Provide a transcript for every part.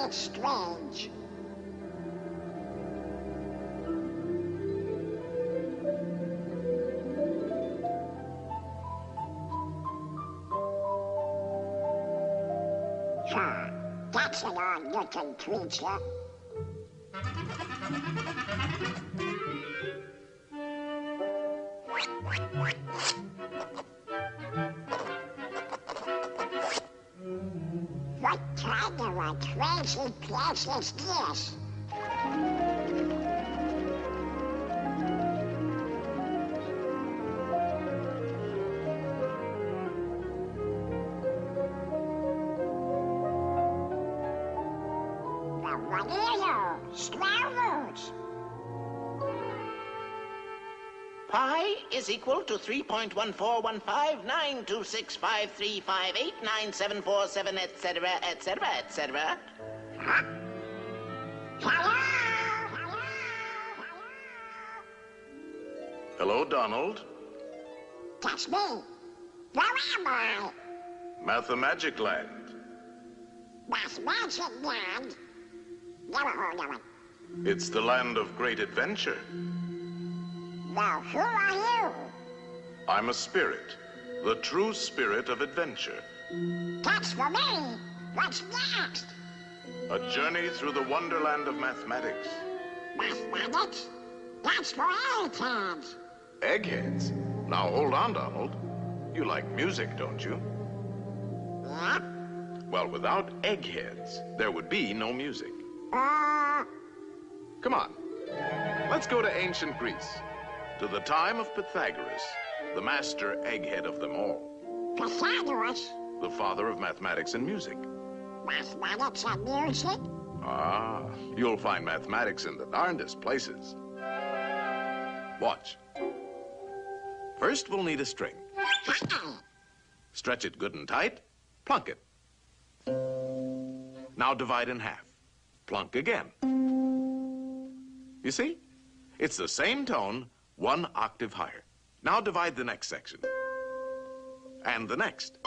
It's strange. Sure, that's an odd-looking creature. What kind of a crazy place is this? Now what are you? Squirrels? Pi is equal to 3.141592653589747, etc., etc., etc. Huh? Hello? Hello, Donald. That's me. Where am I? Mathemagic Land. Mathemagic Land? Never heard of it. It's the land of great adventure. Now, who are you? I'm a spirit, the true spirit of adventure. That's for me. What's next? A journey through the wonderland of mathematics. Mathematics? That's for eggheads. Eggheads? Now hold on, Donald. You like music, don't you? Yep. Well, without eggheads, there would be no music. Come on. Let's go to ancient Greece, to the time of Pythagoras, the master egghead of them all. Pythagoras? The father of mathematics and music. Mathematics and music? Ah, you'll find mathematics in the darndest places. Watch. First, we'll need a string. Stretch it good and tight, plunk it. Now divide in half. Plunk again. You see? It's the same tone, one octave higher. Now divide the next section. And the next.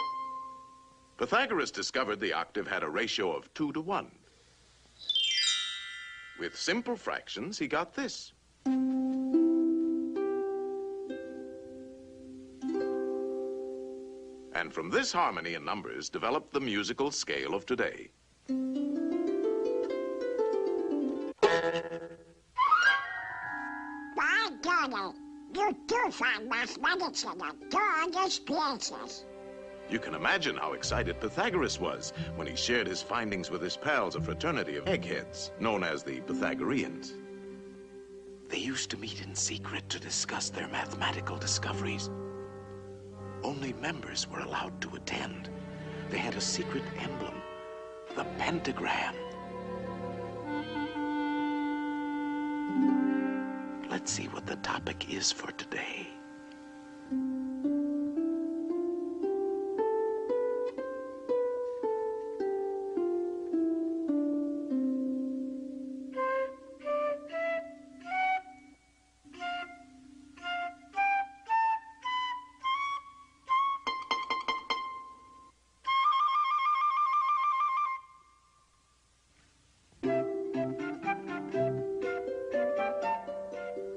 Pythagoras discovered the octave had a ratio of 2 to 1. With simple fractions, he got this. And from this harmony in numbers developed the musical scale of today. By golly, you do find mathematics in the darndest places. You can imagine how excited Pythagoras was when he shared his findings with his pals, a fraternity of eggheads, known as the Pythagoreans. They used to meet in secret to discuss their mathematical discoveries. Only members were allowed to attend. They had a secret emblem, the pentagram. Let's see what the topic is for today.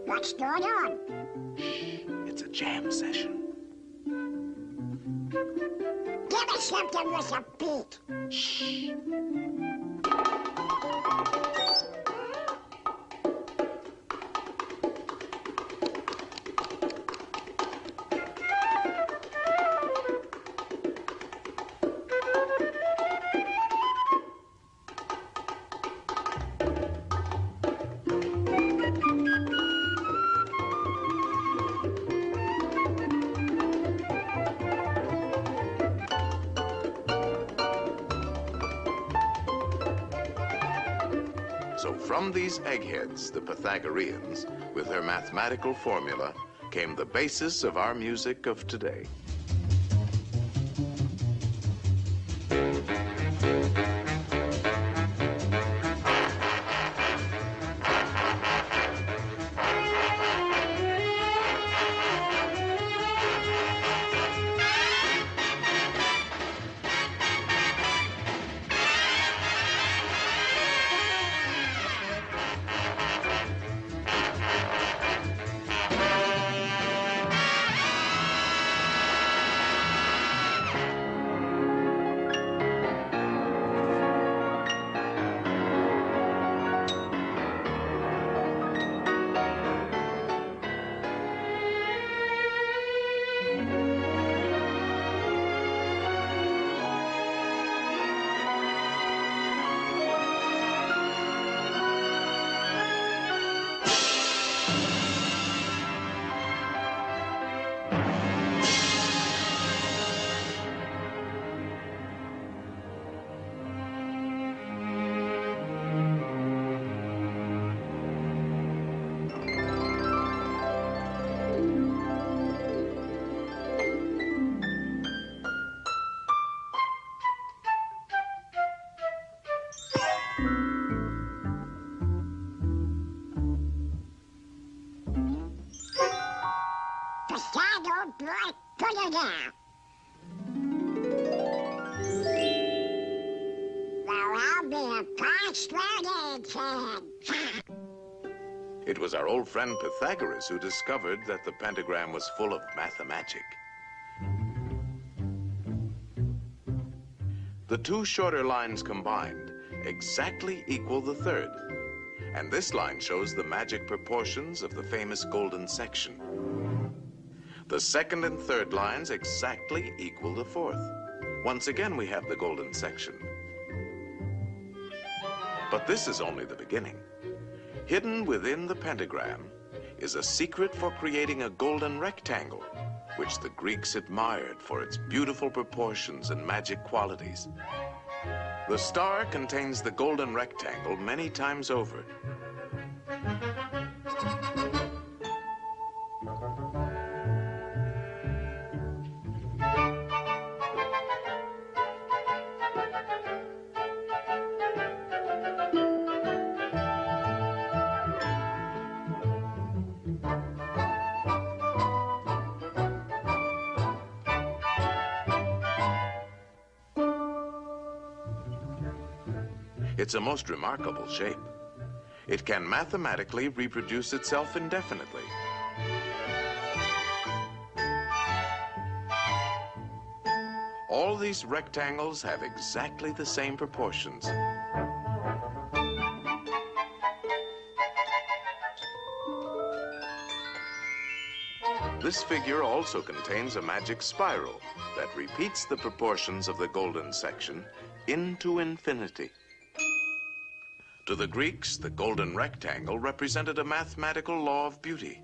What's going on? It's a jam session. Give me something with a beat. Shh. So from these eggheads, the Pythagoreans, with their mathematical formula, came the basis of our music of today. Shadow boy, put it down. Well, I'll be a postman head. It was our old friend Pythagoras who discovered that the pentagram was full of mathemagic. The two shorter lines combined exactly equal the third. And this line shows the magic proportions of the famous golden section. The second and third lines exactly equal the fourth. Once again, we have the golden section. But this is only the beginning. Hidden within the pentagram is a secret for creating a golden rectangle, which the Greeks admired for its beautiful proportions and magic qualities. The star contains the golden rectangle many times over. It's a most remarkable shape. It can mathematically reproduce itself indefinitely. All these rectangles have exactly the same proportions. This figure also contains a magic spiral that repeats the proportions of the golden section into infinity. To the Greeks, the golden rectangle represented a mathematical law of beauty.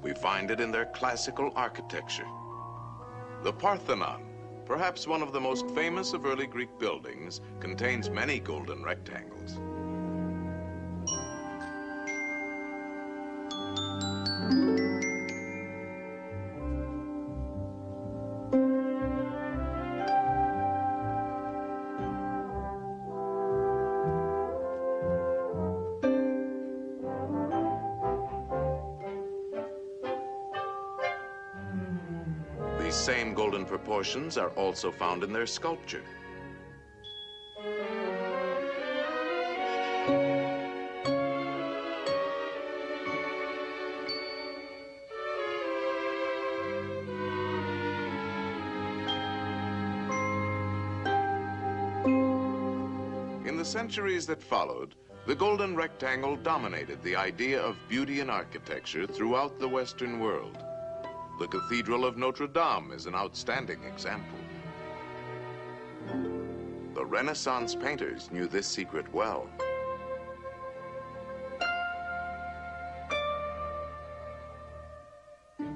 We find it in their classical architecture. The Parthenon, perhaps one of the most famous of early Greek buildings, contains many golden rectangles. These same golden proportions are also found in their sculpture. In the centuries that followed, the golden rectangle dominated the idea of beauty in architecture throughout the Western world. The Cathedral of Notre Dame is an outstanding example. The Renaissance painters knew this secret well.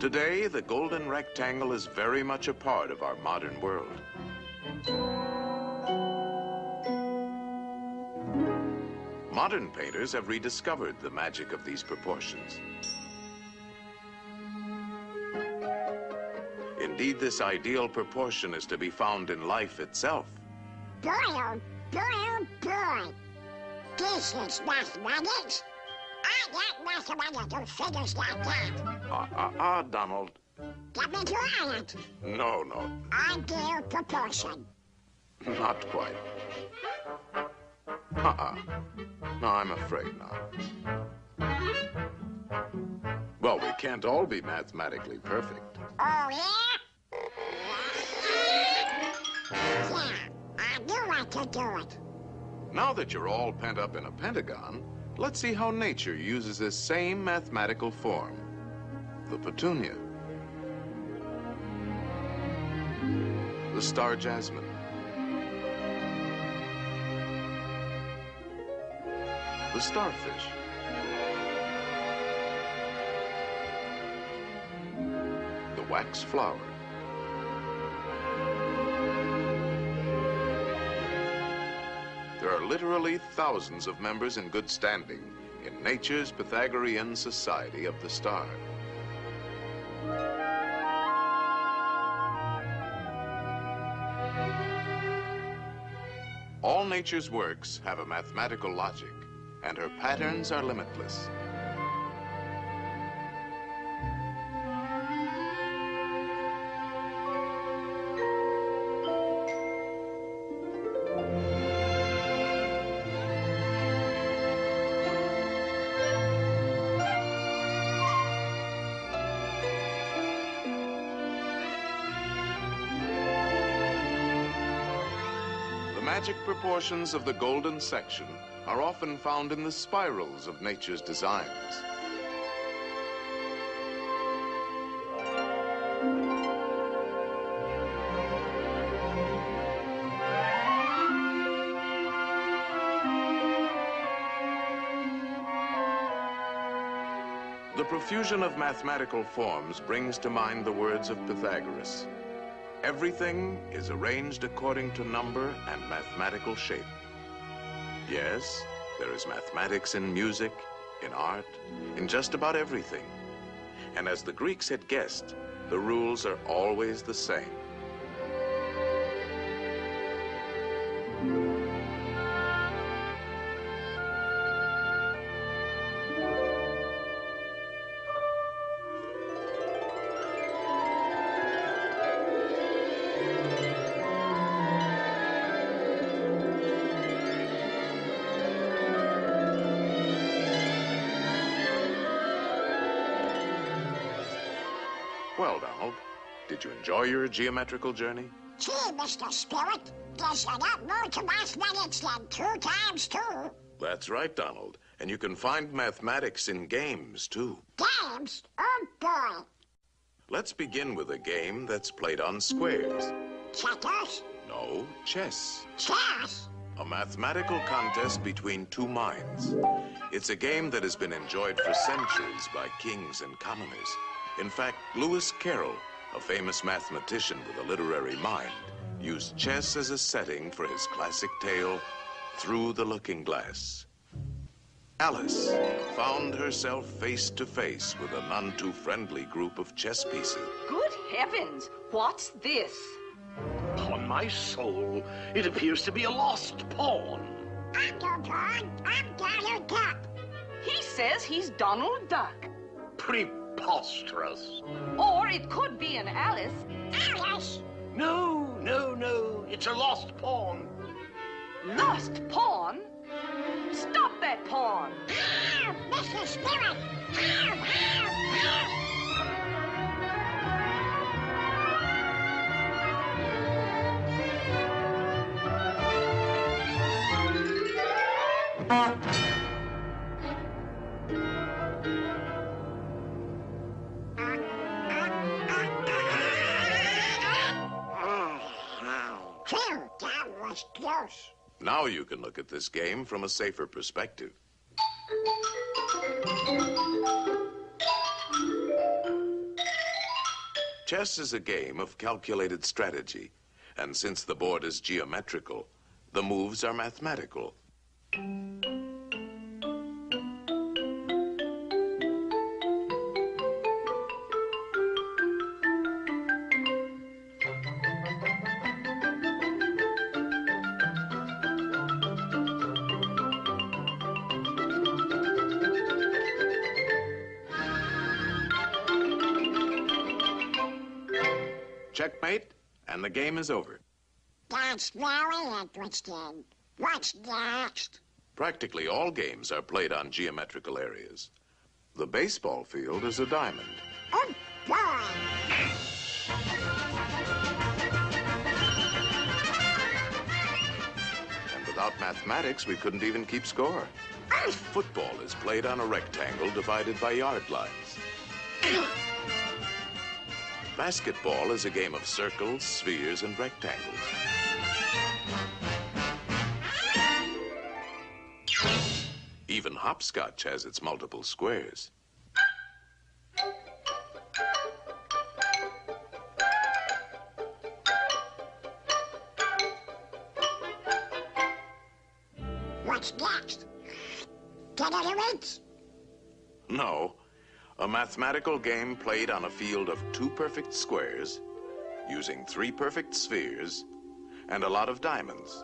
Today, the golden rectangle is very much a part of our modern world. Modern painters have rediscovered the magic of these proportions. Indeed, this ideal proportion is to be found in life itself. Boy, oh boy, oh boy. This is mathematics. I got mathematical figures like that. Donald. Get me to it. No. Ideal proportion. Not quite. No, I'm afraid not. Well, we can't all be mathematically perfect. Oh, yeah? Yeah, I knew I could do it. Now that you're all pent up in a pentagon, let's see how nature uses this same mathematical form. The petunia. The star jasmine. The starfish. The wax flower. There are literally thousands of members in good standing in nature's Pythagorean Society of the Star. All nature's works have a mathematical logic, and her patterns are limitless. The magic proportions of the golden section are often found in the spirals of nature's designs. The profusion of mathematical forms brings to mind the words of Pythagoras. Everything is arranged according to number and mathematical shape. Yes, there is mathematics in music, in art, in just about everything. And as the Greeks had guessed, the rules are always the same. Well, Donald, did you enjoy your geometrical journey? Gee, Mr. Spirit, there's a lot more to mathematics than 2 times 2. That's right, Donald. And you can find mathematics in games, too. Games? Oh, boy. Let's begin with a game that's played on squares. Checkers? No, chess. Chess? A mathematical contest between two minds. It's a game that has been enjoyed for centuries by kings and commoners. In fact, Lewis Carroll, a famous mathematician with a literary mind, used chess as a setting for his classic tale, Through the Looking Glass. Alice found herself face to face with a none too friendly group of chess pieces. Good heavens, what's this? Upon my soul, it appears to be a lost pawn. I'm no pawn. I'm Donald Duck. He says he's Donald Duck. Preposterous. Or it could be an Alice. Alice? No. It's a lost pawn. Lost pawn? Stop that pawn! Ow, Mr. Spirit! Ow! Phew, that was close. Now you can look at this game from a safer perspective. Chess is a game of calculated strategy, and since the board is geometrical, the moves are mathematical. Checkmate, and the game is over. That's very interesting. What's next? Practically all games are played on geometrical areas. The baseball field is a diamond. Oh, boy. And without mathematics, we couldn't even keep score. Football is played on a rectangle divided by yard lines. Basketball is a game of circles, spheres, and rectangles. Even hopscotch has its multiple squares. What's next? Get any wins? No, a mathematical game played on a field of 2 perfect squares, using 3 perfect spheres, and a lot of diamonds.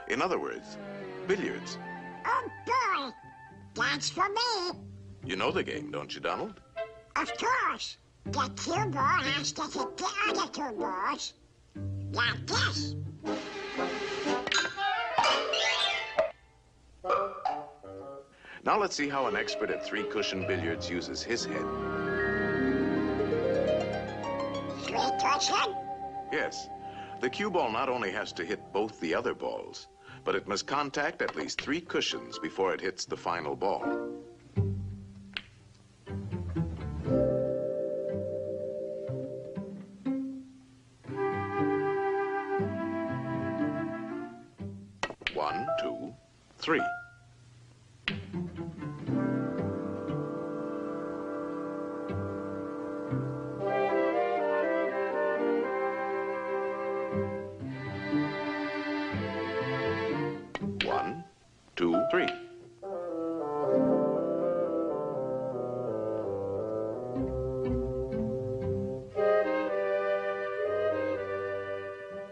In other words, billiards. Oh, boy. That's for me. You know the game, don't you, Donald? Of course. The cue ball has to hit the other 2 balls. Like this. Now let's see how an expert at 3-cushion billiards uses his head. 3-cushion? Yes, the cue ball not only has to hit both the other balls, but it must contact at least 3 cushions before it hits the final ball. One, 2, 3. One, 2, 3.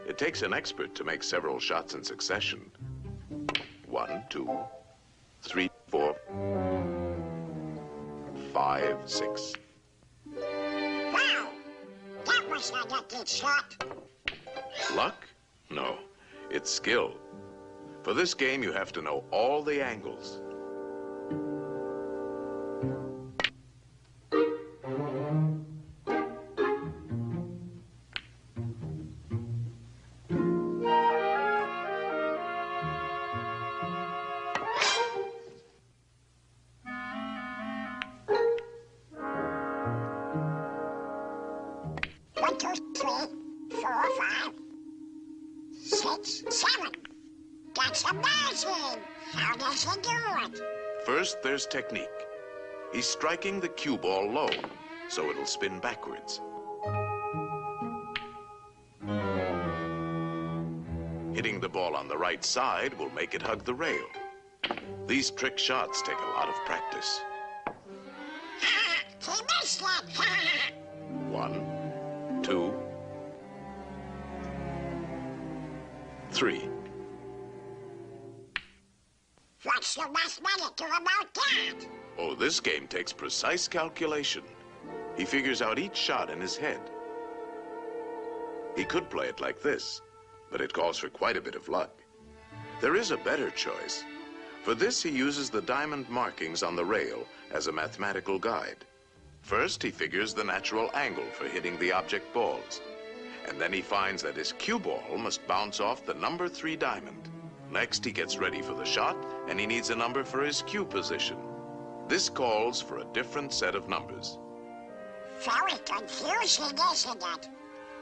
It takes an expert to make several shots in succession. 1, 2, 3, 4, 5, 6. Wow. That was a lucky shot. Luck? No, it's skill. For this game, you have to know all the angles. One, 2, 3, 4, 5, 6, 7. That's amazing. How does he do it? First, there's technique. He's striking the cue ball low, so it'll spin backwards. Hitting the ball on the right side will make it hug the rail. These trick shots take a lot of practice. He missed it. 1, 2, 3. What's the mathematical about that? Oh, this game takes precise calculation. He figures out each shot in his head. He could play it like this, but it calls for quite a bit of luck. There is a better choice. For this, he uses the diamond markings on the rail as a mathematical guide. First, he figures the natural angle for hitting the object balls. And then he finds that his cue ball must bounce off the number 3 diamond. Next, he gets ready for the shot, and he needs a number for his cue position. This calls for a different set of numbers. Very confusing, isn't it?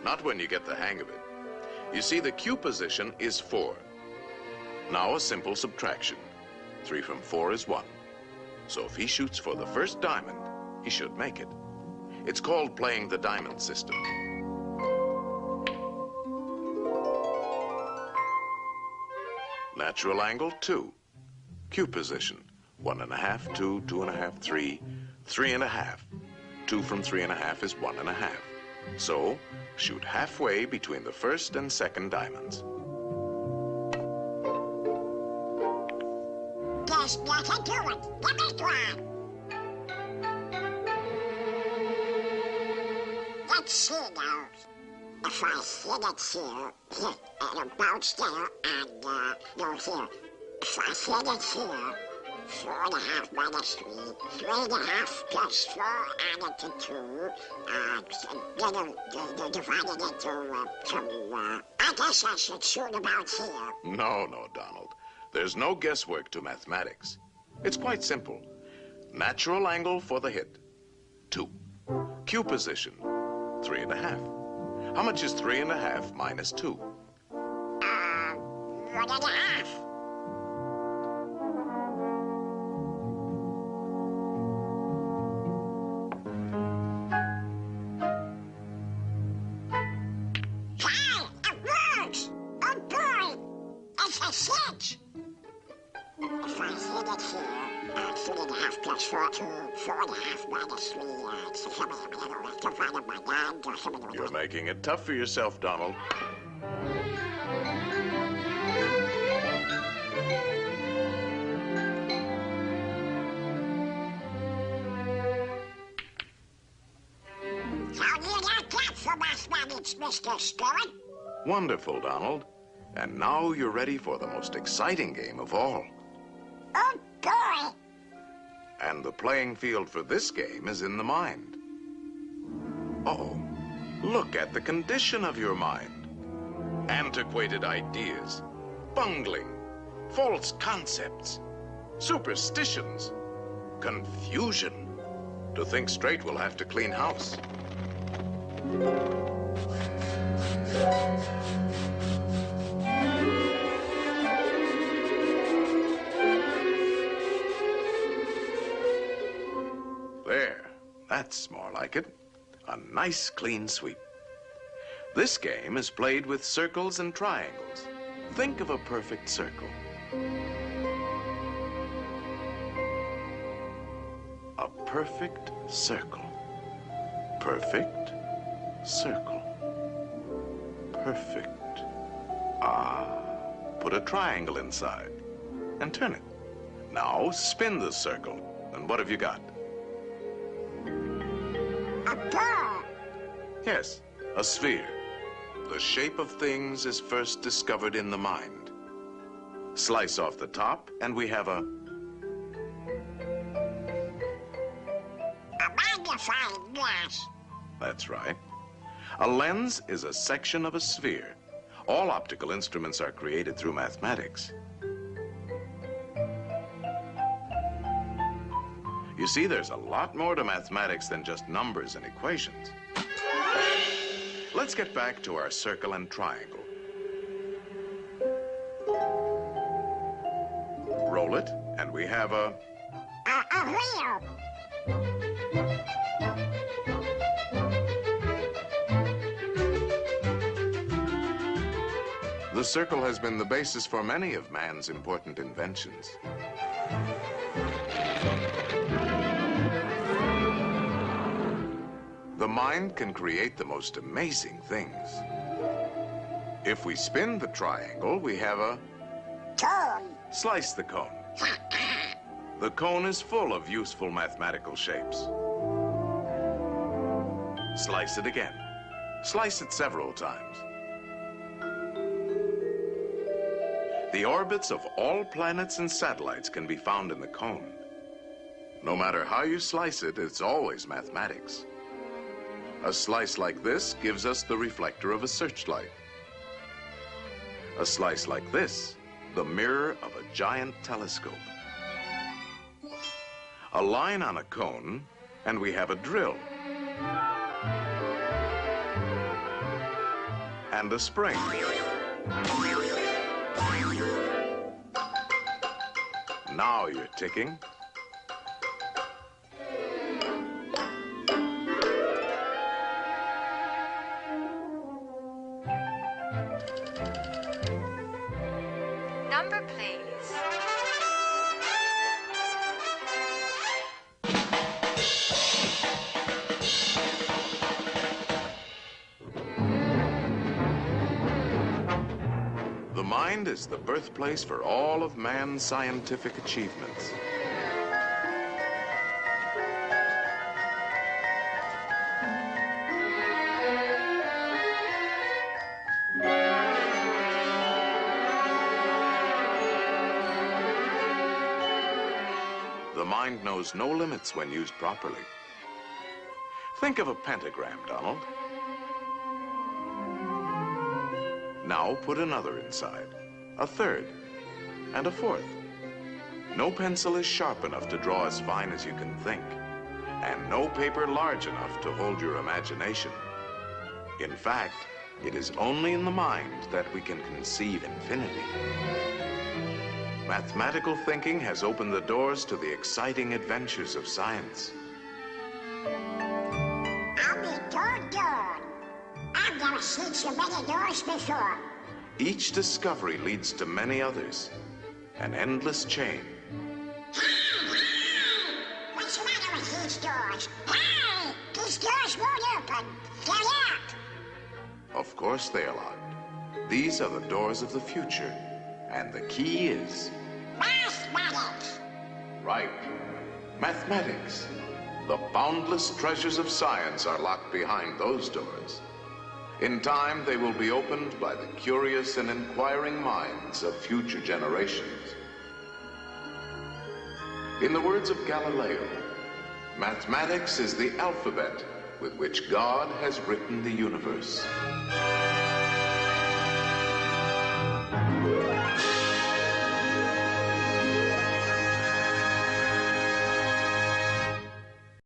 Not when you get the hang of it. You see, the cue position is 4. Now a simple subtraction. 3 from 4 is 1. So if he shoots for the first diamond, he should make it. It's called playing the diamond system. Natural angle, 2. Cue position, 1.5, 2, 2.5, 3, 3.5. 2 from 3.5 is 1.5. So, shoot halfway between the first and second diamonds. There's nothing to it. Give me one. Let's see now. if I hit it here, it'll bounce there and go here. If I hit it here, 4.5 minus 3, 3.5 plus 4 added to 2, divided into 2. I guess I should shoot about here. No, Donald. There's no guesswork to mathematics. It's quite simple. Natural angle for the hit, 2. Cue position, 3.5. How much is 3.5 minus 2? 1.5. If I hit it here, 3.5 plus 4, 2, 4.5 minus 3, divided by 9. You're making it tough for yourself, Donald. How do you like that for mathematics, Mr. Spirit? Wonderful, Donald. And now you're ready for the most exciting game of all. Oh, boy. And the playing field for this game is in the mind. Uh-oh. Look at the condition of your mind. Antiquated ideas, bungling, false concepts, superstitions, confusion. To think straight, we'll have to clean house. There, that's more like it. A nice clean sweep. This game is played with circles and triangles. Think of a perfect circle. A perfect circle. Perfect circle. Perfect. Put a triangle inside and turn it. Now spin the circle. And what have you got? A ball. Yes, a sphere. The shape of things is first discovered in the mind. Slice off the top, and we have a magnifying glass. That's right. A lens is a section of a sphere. All optical instruments are created through mathematics. You see, there's a lot more to mathematics than just numbers and equations. Let's get back to our circle and triangle. Roll it, and we have a wheel. The circle has been the basis for many of man's important inventions. The mind can create the most amazing things. If we spin the triangle, we have a Cone. slice the cone. The cone is full of useful mathematical shapes. Slice it again. Slice it several times. The orbits of all planets and satellites can be found in the cone. No matter how you slice it, it's always mathematics. A slice like this gives us the reflector of a searchlight. A slice like this, the mirror of a giant telescope. A line on a cone, and we have a drill. And a spring. Now you're ticking. Number, please. The mind is the birthplace for all of man's scientific achievements. the mind knows no limits when used properly. Think of a pentagram, Donald. Now put another inside, a third, and a fourth. No pencil is sharp enough to draw as fine as you can think, and no paper large enough to hold your imagination. In fact, it is only in the mind that we can conceive infinity. Mathematical thinking has opened the doors to the exciting adventures of science. I'll be doggone. I've never seen so many doors before. Each discovery leads to many others, an endless chain. What's the matter with these doors? Hey! These doors won't open. They're locked. Of course they are locked. These are the doors of the future, and the key is... Mathematics. Right. Mathematics. The boundless treasures of science are locked behind those doors. In time, they will be opened by the curious and inquiring minds of future generations. In the words of Galileo, mathematics is the alphabet with which God has written the universe.